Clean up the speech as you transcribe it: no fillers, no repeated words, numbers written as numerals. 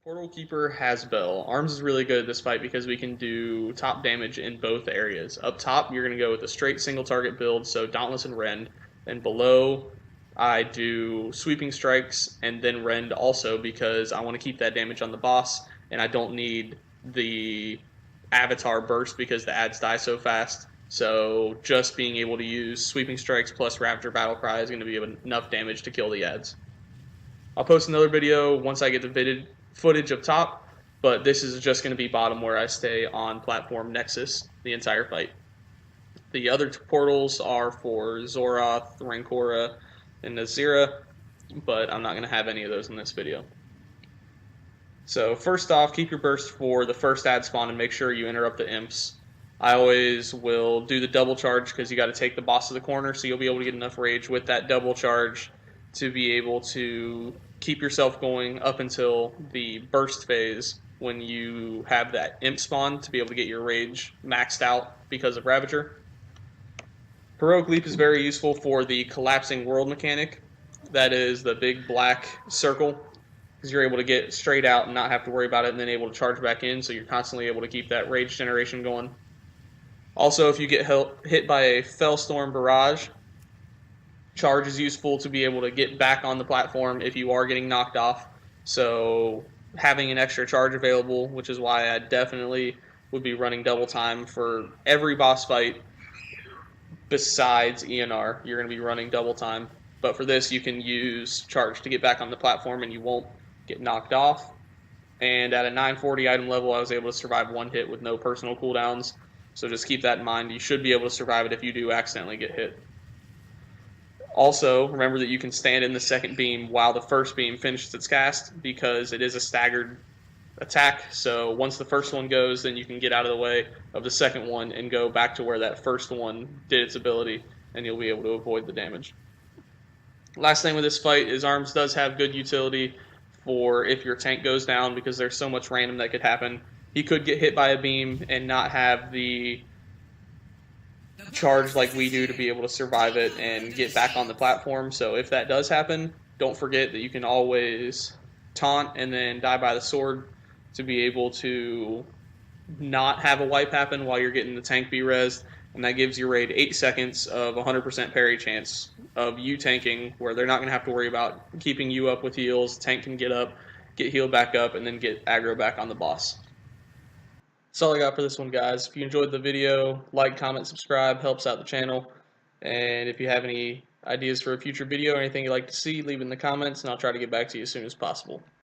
Portal Keeper Hasabel. Arms is really good at this fight because we can do top damage in both areas. Up top, you're going to go with a straight single target build, so Dauntless and Rend. And below, I do Sweeping Strikes and then Rend also because I want to keep that damage on the boss, and I don't need the Avatar Burst because the ads die so fast. So just being able to use Sweeping Strikes plus Ravager Battlecry is going to be enough damage to kill the ads. I'll post another video once I get the footage of top, but this is just going to be bottom where I stay on platform Nexus the entire fight. The other portals are for Zoroth, Rancora, and Nazira, but I'm not going to have any of those in this video. So first off, keep your burst for the first ad spawn and make sure you interrupt the imps. I always will do the double charge because you got to take the boss to the corner, so you'll be able to get enough rage with that double charge to be able to keep yourself going up until the burst phase when you have that imp spawn to be able to get your rage maxed out because of Ravager. Heroic Leap is very useful for the collapsing world mechanic. That is the big black circle, because you're able to get straight out and not have to worry about it and then able to charge back in, so you're constantly able to keep that rage generation going. Also, if you get hit by a Fellstorm Barrage, charge is useful to be able to get back on the platform if you are getting knocked off. So having an extra charge available, which is why I definitely would be running double time for every boss fight besides ENR. You're going to be running double time. But for this, you can use charge to get back on the platform and you won't get knocked off. And at a 940 item level, I was able to survive one hit with no personal cooldowns. So just keep that in mind. You should be able to survive it if you do accidentally get hit. Also, remember that you can stand in the second beam while the first beam finishes its cast because it is a staggered attack. So once the first one goes, then you can get out of the way of the second one and go back to where that first one did its ability, and you'll be able to avoid the damage. Last thing with this fight is Arms does have good utility for if your tank goes down because there's so much random that could happen. He could get hit by a beam and not have the charge like we do to be able to survive it and get back on the platform. So if that does happen, don't forget that you can always taunt and then die by the sword to be able to not have a wipe happen while you're getting the tank B-rezzed, and that gives your raid 8 seconds of 100% parry chance of you tanking, where they're not going to have to worry about keeping you up with heals. Tank can get up, get healed back up, and then get aggro back on the boss. That's all I got for this one, guys. If you enjoyed the video, like, comment, subscribe, helps out the channel. And if you have any ideas for a future video or anything you'd like to see, leave it in the comments, and I'll try to get back to you as soon as possible.